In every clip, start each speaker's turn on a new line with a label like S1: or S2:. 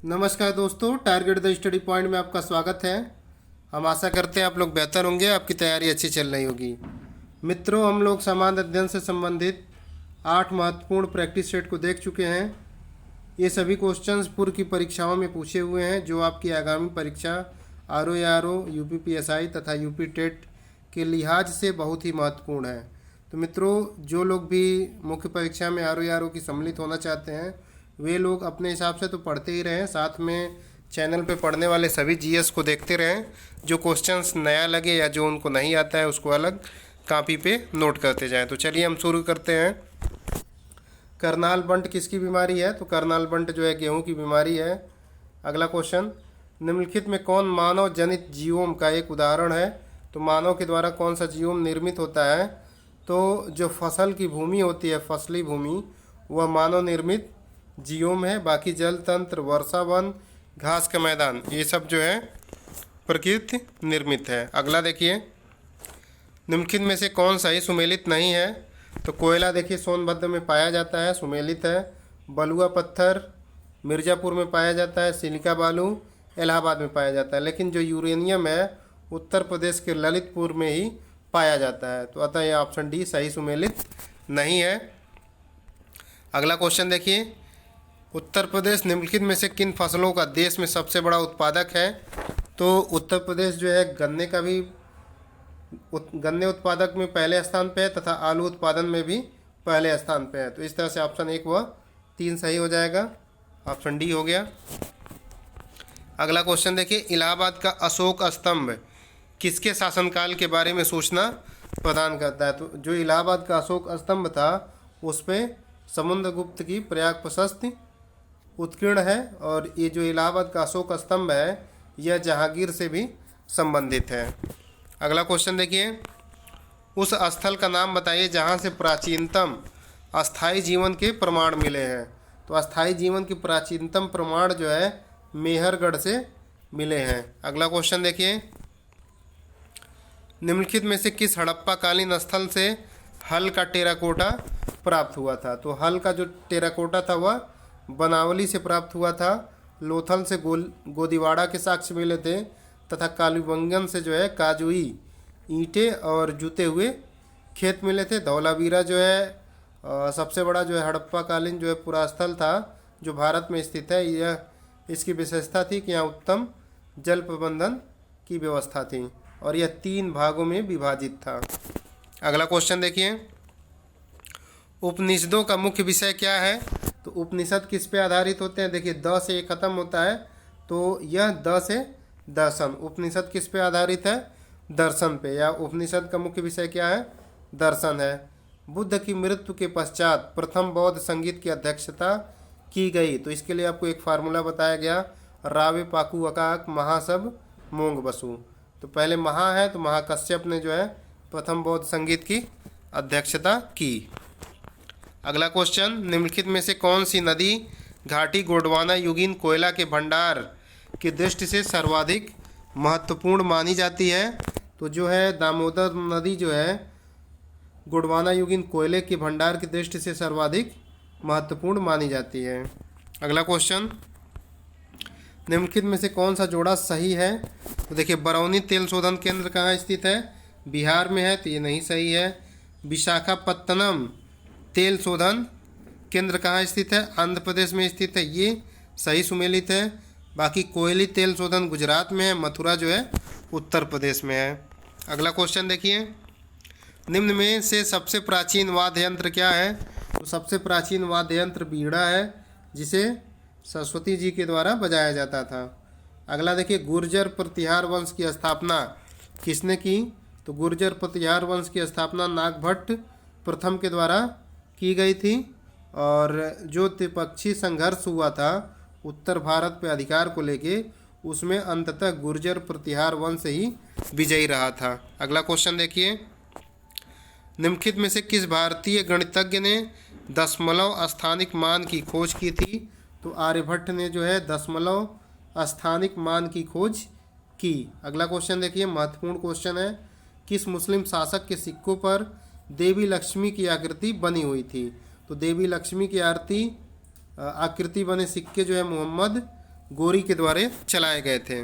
S1: नमस्कार दोस्तों, target the study point में आपका स्वागत है। हम आशा करते हैं आप लोग बेहतर होंगे, आपकी तैयारी अच्छी चल रही होगी। मित्रों, हम लोग सामान्य अध्ययन से संबंधित 8 महत्वपूर्ण प्रैक्टिस सेट को देख चुके हैं। ये सभी क्वेश्चंस पूर्व की परीक्षाओं में पूछे हुए हैं, जो आपकी आगामी परीक्षा RO, UPPSI तथा UP टेट के लिहाज से बहुत ही महत्वपूर्ण है। तो मित्रों, जो लोग भी मुख्य परीक्षा में RO की सम्मिलित होना चाहते हैं, वे लोग अपने हिसाब से तो पढ़ते ही रहें, साथ में चैनल पे पढ़ने वाले सभी GS को देखते रहें। जो क्वेश्चंस नया लगे या जो उनको नहीं आता है उसको अलग कॉपी पे नोट करते जाएं। तो चलिए हम शुरू करते हैं। करनाल बंट किसकी बीमारी है? तो करनाल बंट जो है गेहूं की बीमारी है। अगला क्वेश्चन, निम्नलिखित में कौन मानव जनित जीवोम का एक उदाहरण है? तो मानव के द्वारा कौन सा जीवोम निर्मित होता है? तो जो फसल की भूमि होती है, फसली भूमि, वह मानव निर्मित जीवोम है। बाकी जल तंत्र, वर्षा वन, घास का मैदान, ये सब जो है प्रकृति निर्मित है। अगला देखिए, निम्नलिखित में से कौन सा ही सुमेलित नहीं है? तो कोयला देखिए सोनभद्र में पाया जाता है, सुमेलित है। बलुआ पत्थर मिर्ज़ापुर में पाया जाता है। सिलिका बालू इलाहाबाद में पाया जाता है। लेकिन जो यूरेनियम है उत्तर प्रदेश के ललितपुर में ही पाया जाता है। तो अतः यह ऑप्शन डी सही सुमेलित नहीं है। अगला क्वेश्चन देखिए, उत्तर प्रदेश निम्नलिखित में से किन फसलों का देश में सबसे बड़ा उत्पादक है? तो उत्तर प्रदेश जो है गन्ने उत्पादक में पहले स्थान पे है तथा आलू उत्पादन में भी पहले स्थान पे है। तो इस तरह से ऑप्शन 1 व 3 सही हो जाएगा। ऑप्शन डी हो गया। अगला क्वेश्चन देखिए, इलाहाबाद का अशोक स्तंभ किसके शासनकाल के बारे में सूचना प्रदान करता है? तो जो इलाहाबाद का अशोक स्तंभ था उस पर समुद्रगुप्त की प्रयाग प्रशस्ति उत्कीर्ण है। और ये जो इलाहाबाद का अशोक स्तंभ है यह जहांगीर से भी संबंधित है। अगला क्वेश्चन देखिए, उस स्थल का नाम बताइए जहाँ से प्राचीनतम अस्थाई जीवन के प्रमाण मिले हैं। तो अस्थाई जीवन के प्राचीनतम प्रमाण जो है मेहरगढ़ से मिले हैं। अगला क्वेश्चन देखिए, निम्नलिखित में से किस हड़प्पा कालीन स्थल से हल का टेराकोटा प्राप्त हुआ था? तो हल का जो टेराकोटा था वह बनावली से प्राप्त हुआ था। लोथल से गोदीवाड़ा के साक्ष्य मिले थे तथा कालीबंगन से जो है काजुई ईंटें और जुते हुए खेत मिले थे। धौलावीरा जो है सबसे बड़ा जो है हड़प्पा कालीन जो है पुरास्थल था जो भारत में स्थित है। यह इसकी विशेषता थी कि यहाँ उत्तम जल प्रबंधन की व्यवस्था थी और यह 3 भागों में विभाजित था। अगला क्वेश्चन देखिए, उपनिषदों का मुख्य विषय क्या है? तो उपनिषद किस पे आधारित होते हैं? देखिए द से खत्म होता है तो यह द से दर्शन। उपनिषद किस पे आधारित है? दर्शन पे। या उपनिषद का मुख्य विषय क्या है? दर्शन है। बुद्ध की मृत्यु के पश्चात प्रथम बौद्ध संगीत की अध्यक्षता की गई। तो इसके लिए आपको एक फार्मूला बताया गया, रावे पाकू अकाक महासब मोंग बसु। तो पहले महा है तो महाकश्यप ने जो है प्रथम बौद्ध संगीत की अध्यक्षता की। अगला क्वेश्चन, निम्नलिखित में से कौन सी नदी घाटी गोंडवाना युगीन कोयला के भंडार की दृष्टि से सर्वाधिक महत्वपूर्ण मानी जाती है? तो जो है दामोदर नदी जो है गोंडवाना युगीन कोयले के भंडार की दृष्टि से सर्वाधिक महत्वपूर्ण मानी जाती है। अगला क्वेश्चन, निम्नलिखित में से कौन सा जोड़ा सही है? तो देखिए बरौनी तेल शोधन केंद्र कहाँ स्थित है? बिहार में है, तो ये नहीं सही है। विशाखापत्तनम तेल शोधन केंद्र कहाँ स्थित है? आंध्र प्रदेश में स्थित है, ये सही सुमेलित है। बाकी कोयली तेल शोधन गुजरात में है, मथुरा जो है उत्तर प्रदेश में है। अगला क्वेश्चन देखिए, निम्न में से सबसे प्राचीन वाद्य यंत्र क्या है? तो सबसे प्राचीन वाद्य यंत्र बीड़ा है, जिसे सरस्वती जी के द्वारा बजाया जाता था। अगला देखिए, गुर्जर प्रतिहार वंश की स्थापना किसने की? तो गुर्जर प्रतिहार वंश की स्थापना नागभट्ट प्रथम के द्वारा की गई थी। और जो त्रिपक्षीय संघर्ष हुआ था उत्तर भारत पे अधिकार को लेके, उसमें अंततः गुर्जर प्रतिहार वंश ही विजयी रहा था। अगला क्वेश्चन देखिए, निम्नलिखित में से किस भारतीय गणितज्ञ ने दशमलव स्थानिक मान की खोज की थी? तो आर्यभट्ट ने जो है दशमलव स्थानिक मान की खोज की। अगला क्वेश्चन देखिए, महत्वपूर्ण क्वेश्चन है, किस मुस्लिम शासक के सिक्कों पर देवी लक्ष्मी की आकृति बनी हुई थी? तो देवी लक्ष्मी की आकृति बने सिक्के जो है मोहम्मद गोरी के द्वारा चलाए गए थे।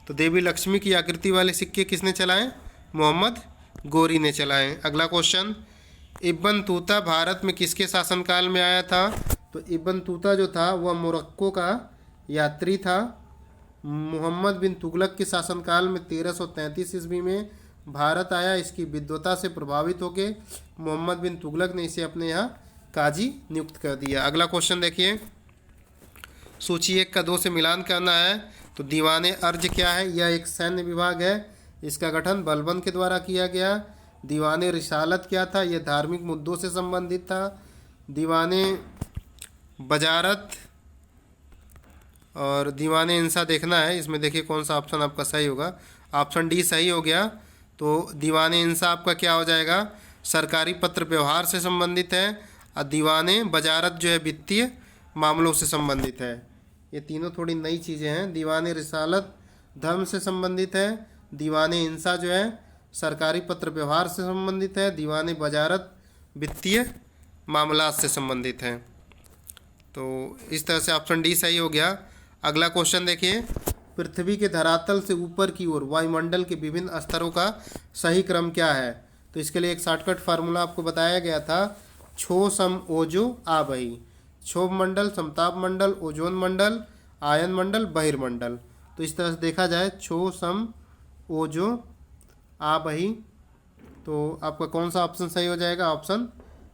S1: तो देवी लक्ष्मी की आकृति वाले सिक्के किसने चलाए? मोहम्मद गोरी ने चलाए। अगला क्वेश्चन, इब्न तूता भारत में किसके शासनकाल में आया था? तो इब्न तूता जो था वह मोरक्को का यात्री था। मोहम्मद बिन तुगलक के शासनकाल में 1333 ईस्वी में भारत आया। इसकी विद्वता से प्रभावित होकर मोहम्मद बिन तुगलक ने इसे अपने यहाँ काजी नियुक्त कर दिया। अगला क्वेश्चन देखिए, सूची 1 का 2 से मिलान करना है। तो दीवाने अर्ज क्या है? यह एक सैन्य विभाग है। इसका गठन बलबन के द्वारा किया गया। दीवाने रिसालत क्या था? यह धार्मिक मुद्दों से संबंधित था। दीवाने बजारत और दीवाने इंसा देखना है, इसमें देखिए कौन सा ऑप्शन आपका सही होगा। ऑप्शन डी सही हो गया। तो दीवाने इंसा आपका क्या हो जाएगा? सरकारी पत्र व्यवहार से संबंधित है। और दीवाने बजारत जो है वित्तीय मामलों से संबंधित है। ये तीनों थोड़ी नई चीज़ें हैं। दीवाने रिसालत धर्म से संबंधित है। दीवाने इंसा जो है सरकारी पत्र व्यवहार से संबंधित है। दीवाने बजारत वित्तीय मामलात से संबंधित है। तो इस तरह से ऑप्शन डी सही हो गया। अगला क्वेश्चन देखिए, पृथ्वी के धरातल से ऊपर की ओर वायुमंडल के विभिन्न स्तरों का सही क्रम क्या है? तो इसके लिए एक शॉर्टकट फार्मूला आपको बताया गया था, क्षो सम ओजो आबही। क्षोभ मंडल, समताप मंडल, ओजोन मंडल, आयन मंडल, बहिर्मंडल। तो इस तरह से देखा जाए, क्षो सम ओजो आबही, तो आपका कौन सा ऑप्शन सही हो जाएगा? ऑप्शन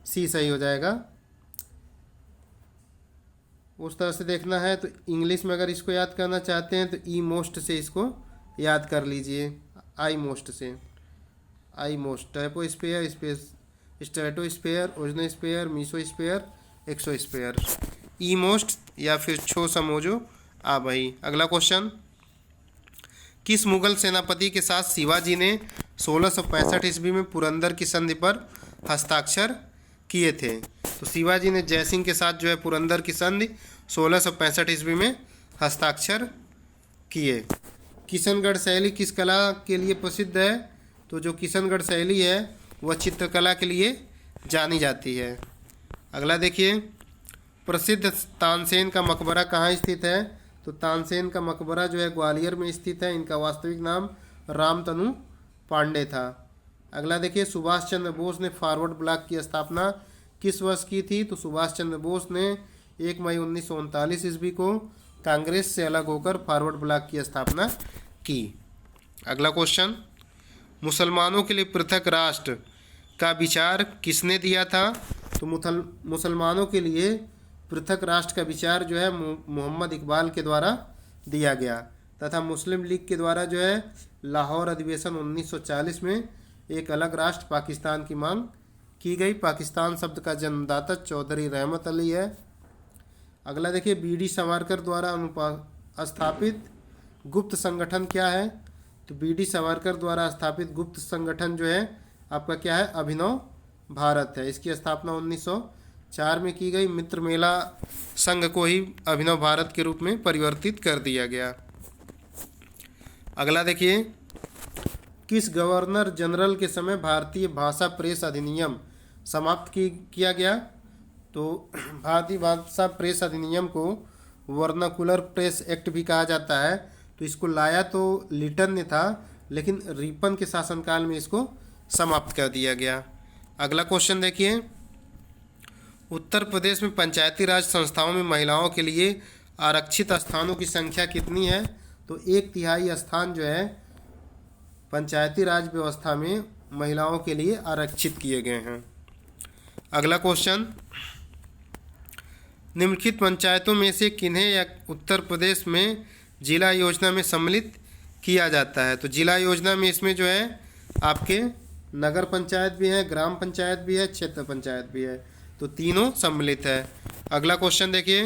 S1: सी सही हो जाएगा। उस तरह से देखना है तो इंग्लिश में अगर इसको याद करना चाहते हैं तो ई मोस्ट से इसको याद कर लीजिए। आई मोस्ट से, आई मोस्ट, troposphere, space, stratosphere, ozonosphere, mesosphere, exosphere. ई मोस्ट या फिर छो समोजो आ भाई। अगला क्वेश्चन, किस मुगल सेनापति के साथ शिवाजी ने 1665 ईस्वी में पुरंदर की संधि पर हस्ताक्षर किए थे? तो शिवाजी ने जयसिंह के साथ जो है पुरंदर की संधि 1665 ईस्वी में हस्ताक्षर किए। किशनगढ़ शैली किस कला के लिए प्रसिद्ध है? तो जो किशनगढ़ शैली है वह चित्रकला के लिए जानी जाती है। अगला देखिए, प्रसिद्ध तानसेन का मकबरा कहाँ स्थित है? तो तानसेन का मकबरा जो है ग्वालियर में स्थित है। इनका वास्तविक नाम रामतनु पांडे था। अगला देखिए, सुभाष चंद्र बोस ने फॉरवर्ड ब्लॉक की स्थापना किस वर्ष की थी? तो सुभाष चंद्र बोस ने 1 मई 1939 ईस्वी को कांग्रेस से अलग होकर फॉरवर्ड ब्लॉक की स्थापना की। अगला क्वेश्चन, मुसलमानों के लिए पृथक राष्ट्र का विचार किसने दिया था? तो मुसलमानों के लिए पृथक राष्ट्र का विचार जो है मोहम्मद इकबाल के द्वारा दिया गया तथा मुस्लिम लीग के द्वारा जो है लाहौर अधिवेशन 1940 में एक अलग राष्ट्र पाकिस्तान की मांग की गई। पाकिस्तान शब्द का जन्मदाता चौधरी रहमत अली है। अगला देखिए, बीडी सावरकर द्वारा स्थापित गुप्त संगठन क्या है? तो बीडी सावरकर द्वारा स्थापित गुप्त संगठन जो है आपका क्या है? अभिनव भारत है। इसकी स्थापना 1904 में की गई। मित्र मेला संघ को ही अभिनव भारत के रूप में परिवर्तित कर दिया गया। अगला देखिए, किस गवर्नर जनरल के समय भारतीय भाषा प्रेस अधिनियम समाप्त किया गया? तो भारतीय भाषा प्रेस अधिनियम को वर्नाकुलर प्रेस एक्ट भी कहा जाता है। तो इसको लाया तो लिटन ने था, लेकिन रिपन के शासनकाल में इसको समाप्त कर दिया गया। अगला क्वेश्चन देखिए, उत्तर प्रदेश में पंचायती राज संस्थाओं में महिलाओं के लिए आरक्षित स्थानों की संख्या कितनी है? तो 1/3 स्थान जो है पंचायती राज व्यवस्था में महिलाओं के लिए आरक्षित किए गए हैं। अगला क्वेश्चन, निम्नलिखित पंचायतों में से किन्हें या उत्तर प्रदेश में जिला योजना में सम्मिलित किया जाता है? तो जिला योजना में इसमें जो है आपके नगर पंचायत भी है, ग्राम पंचायत भी है, क्षेत्र पंचायत भी है। तो तीनों सम्मिलित है। अगला क्वेश्चन देखिए,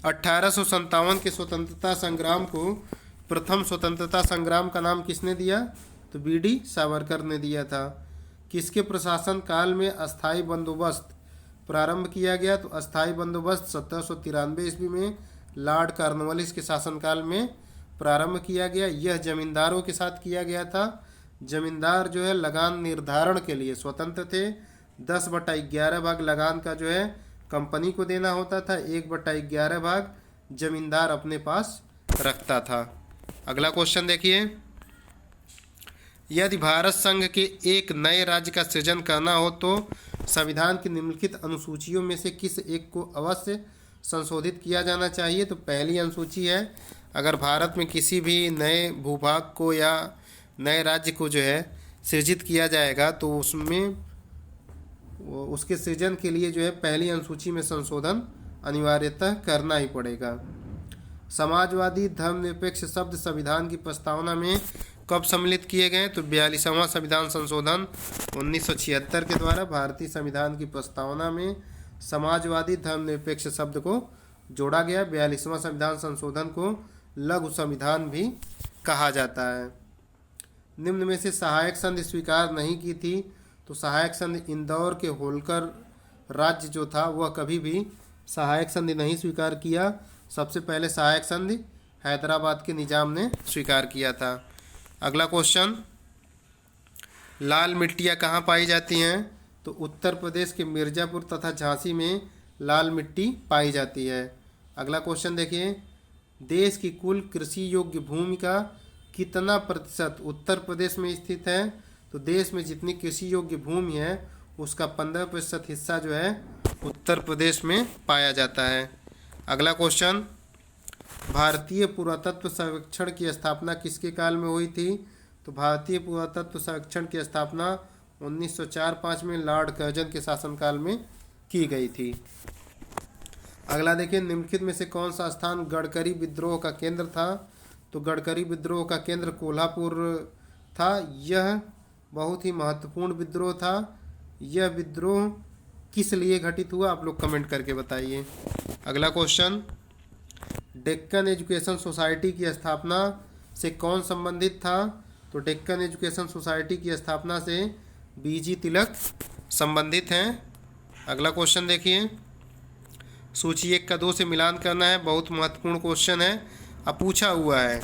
S1: 1857 के स्वतंत्रता संग्राम को प्रथम स्वतंत्रता संग्राम का नाम किसने दिया? तो बीडी सावरकर ने दिया था। किसके प्रशासन काल में अस्थाई बंदोबस्त प्रारंभ किया गया? तो अस्थाई बंदोबस्त 1793 ईस्वी में लॉर्ड कॉर्नवालिस के शासनकाल में प्रारंभ किया गया। यह जमींदारों के साथ किया गया था। जमींदार जो है लगान निर्धारण के लिए स्वतंत्र थे। 10/11 भाग लगान का जो है कंपनी को देना होता था, 1/11 भाग जमींदार अपने पास रखता था। अगला क्वेश्चन देखिए, यदि भारत संघ के एक नए राज्य का सृजन करना हो तो संविधान की निम्नलिखित अनुसूचियों में से किस एक को अवश्य संशोधित किया जाना चाहिए? तो पहली अनुसूची है, अगर भारत में किसी भी नए भूभाग को या नए राज्य को जो है सृजित किया जाएगा तो उसमें उसके सृजन के लिए जो है पहली अनुसूची में संशोधन अनिवार्यतः करना ही पड़ेगा। समाजवादी धर्मनिरपेक्ष शब्द संविधान की प्रस्तावना में कब सम्मिलित किए गए? तो 42वां संविधान संशोधन 1976 के द्वारा भारतीय संविधान की प्रस्तावना में समाजवादी धर्मनिरपेक्ष शब्द को जोड़ा गया। 42वां संविधान संशोधन को लघु संविधान भी कहा जाता है। निम्न में से सहायक संधि स्वीकार नहीं की थी? तो सहायक संधि इंदौर के होलकर राज्य जो था वह कभी भी सहायक संधि नहीं स्वीकार किया। सबसे पहले सहायक संधि हैदराबाद के निजाम ने स्वीकार किया था। अगला क्वेश्चन, लाल मिट्टियाँ कहाँ पाई जाती हैं? तो उत्तर प्रदेश के मिर्ज़ापुर तथा झांसी में लाल मिट्टी पाई जाती है। अगला क्वेश्चन देखिए, देश की कुल कृषि योग्य भूमि का कितना प्रतिशत उत्तर प्रदेश में स्थित है? तो देश में जितनी कृषि योग्य भूमि है उसका 15% हिस्सा जो है उत्तर प्रदेश में पाया जाता है। अगला क्वेश्चन, भारतीय पुरातत्व सर्वेक्षण की स्थापना किसके काल में हुई थी? तो भारतीय पुरातत्व सर्वेक्षण की स्थापना 1904-05 में लॉर्ड कर्जन के शासनकाल में की गई थी। अगला देखिए, निम्नलिखित में से कौन सा स्थान गडकरी विद्रोह का केंद्र था? तो गडकरी विद्रोह का केंद्र कोल्हापुर था। यह बहुत ही महत्वपूर्ण विद्रोह था। यह विद्रोह किस लिए घटित हुआ? आप लोग कमेंट करके बताइए। अगला क्वेश्चन, डेक्कन एजुकेशन सोसाइटी की स्थापना से कौन संबंधित था? तो डेक्कन एजुकेशन सोसाइटी की स्थापना से बीजी तिलक संबंधित हैं। अगला क्वेश्चन देखिए, सूची 1 का 2 से मिलान करना है, बहुत महत्वपूर्ण क्वेश्चन है, अब पूछा हुआ है।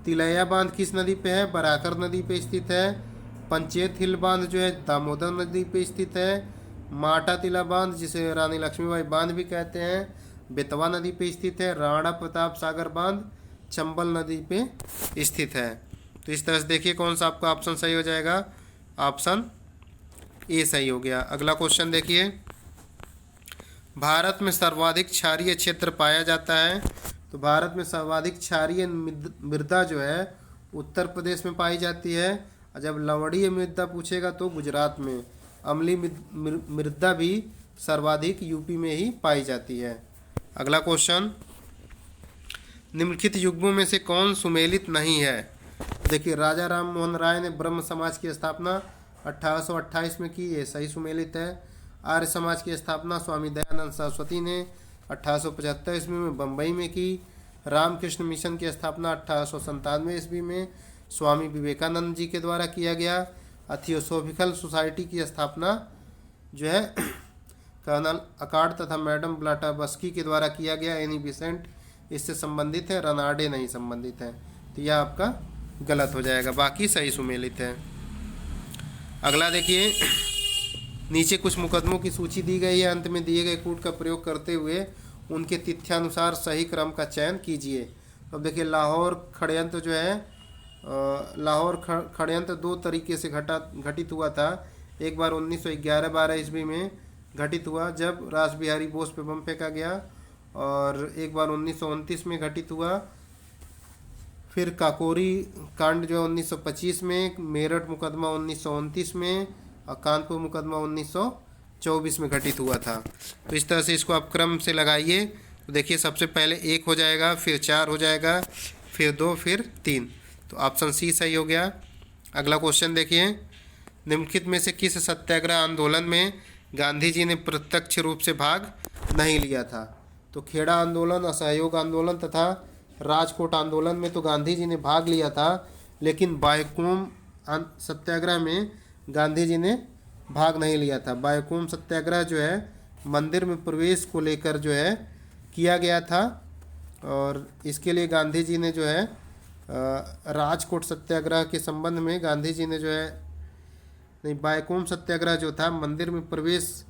S1: तिलैया बांध किस नदी पे है? बराकर नदी पे स्थित है। पंचेत हिल बांध जो है दामोदर नदी पे स्थित है। माटा तिला बांध जिसे रानी लक्ष्मीबाई बांध भी कहते हैं बेतवा नदी पे स्थित है। राणा प्रताप सागर बांध चंबल नदी पे स्थित है। तो इस तरह से देखिए कौन सा आपका ऑप्शन सही हो जाएगा। ऑप्शन ए सही हो गया। अगला क्वेश्चन देखिए, भारत में सर्वाधिक क्षारीय क्षेत्र पाया जाता है? तो भारत में सर्वाधिक क्षारीय मृदा जो है उत्तर प्रदेश में पाई जाती है। और जब लवणीय मृदा पूछेगा तो गुजरात में। अम्लीय मृदा भी सर्वाधिक यूपी में ही पाई जाती है। अगला क्वेश्चन, निम्नलिखित युग्मों में से कौन सुमेलित नहीं है? देखिए, राजा राम मोहन राय ने ब्रह्म समाज की स्थापना 1828 में की, ये सही सुमेलित है। आर्य समाज की स्थापना स्वामी दयानंद सरस्वती ने 1875 ईस्वी में बम्बई में की। रामकृष्ण मिशन की स्थापना 1897 ईस्वी में स्वामी विवेकानंद जी के द्वारा किया गया। थियोसॉफिकल सोसाइटी की स्थापना जो है कर्नल अकार्ड तथा मैडम ब्लाटाबस्की के द्वारा किया गया। एनी बिसेंट इससे संबंधित है, रनाडे नहीं संबंधित है। तो यह आपका गलत हो जाएगा, बाकी सही सुमेलित है। अगला देखिए, नीचे कुछ मुकदमों की सूची दी गई है, अंत में दिए गए कूट का प्रयोग करते हुए उनके तिथ्यानुसार सही क्रम का चयन कीजिए। अब देखिए, लाहौर षड्यंत्र जो है लाहौर षड्यंत्र 2 तरीके से घटित हुआ था। एक बार 1911-12 ईस्वी में घटित हुआ जब रास बिहारी बोस पे बम फेंका गया, और एक बार 1929 में घटित हुआ। फिर काकोरी कांड जो 1925 में, मेरठ मुकदमा 1929 में, और कानपुर मुकदमा 1924 में घटित हुआ था। तो इस तरह से इसको आप क्रम से लगाइए। तो देखिए, सबसे पहले 1 हो जाएगा, फिर 4 हो जाएगा, फिर 2, फिर 3। तो ऑप्शन सी सही हो गया। अगला क्वेश्चन देखिए, निम्नलिखित में से किस सत्याग्रह आंदोलन में गांधी जी ने प्रत्यक्ष रूप से भाग नहीं लिया था? तो खेड़ा आंदोलन, असहयोग आंदोलन तथा राजकोट आंदोलन में तो गांधी जी ने भाग लिया था, लेकिन बायकोम सत्याग्रह में गांधी जी ने भाग नहीं लिया था। बायकोम सत्याग्रह जो है मंदिर में प्रवेश को लेकर जो है किया गया था, और इसके लिए गांधी जी ने जो है राजकोट सत्याग्रह के संबंध में गांधी जी ने जो है नहीं, बायकोम सत्याग्रह जो था मंदिर में प्रवेश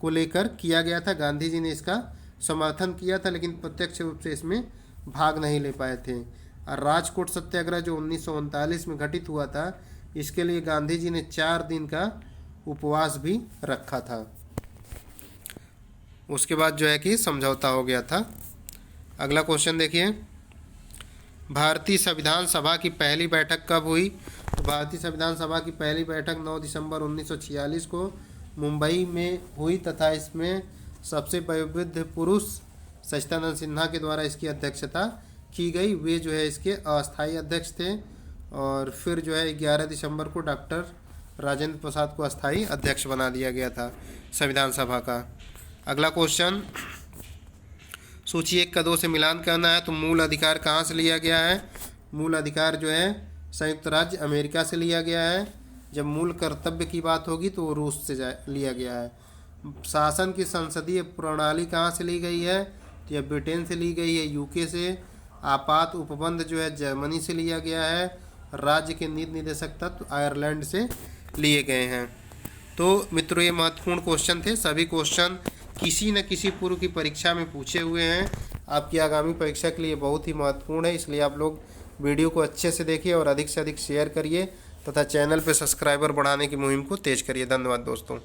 S1: को लेकर किया गया था। गांधी जी ने इसका समर्थन किया था, लेकिन प्रत्यक्ष रूप से इसमें भाग नहीं ले पाए थे। और राजकोट सत्याग्रह जो 1939 में घटित हुआ था, इसके लिए गांधी जी ने 4 दिन का उपवास भी रखा था। उसके बाद जो है कि समझौता हो गया था। अगला क्वेश्चन देखिए, भारतीय संविधान सभा की पहली बैठक कब हुई? तो भारतीय संविधान सभा की पहली बैठक 9 दिसंबर 1946 को मुंबई में हुई तथा इसमें सबसे वयोवृद्ध पुरुष सच्चिदानंद सिन्हा के द्वारा इसकी अध्यक्षता की गई। वे जो है इसके अस्थायी अध्यक्ष थे। और फिर जो है 11 दिसंबर को डॉक्टर राजेंद्र प्रसाद को अस्थायी अध्यक्ष बना दिया गया था संविधान सभा का। अगला क्वेश्चन, सूची 1 का 2 से मिलान करना है। तो मूल अधिकार कहाँ से लिया गया है? मूल अधिकार जो है संयुक्त राज्य अमेरिका से लिया गया है। जब मूल कर्तव्य की बात होगी तो वो रूस से लिया गया है। शासन की संसदीय प्रणाली कहाँ से ली गई है? तो यह ब्रिटेन से ली गई है, यूके से। आपात उपबंध जो है जर्मनी से लिया गया है। राज्य के नीति निर्देशक तत्व आयरलैंड से लिए गए हैं। तो मित्रों, ये महत्वपूर्ण क्वेश्चन थे। सभी क्वेश्चन किसी न किसी पूर्व की परीक्षा में पूछे हुए हैं। आपकी आगामी परीक्षा के लिए बहुत ही महत्वपूर्ण है, इसलिए आप लोग वीडियो को अच्छे से देखिए और अधिक से अधिक शेयर करिए तथा चैनल पर सब्सक्राइबर बढ़ाने की मुहिम को तेज करिए। धन्यवाद दोस्तों।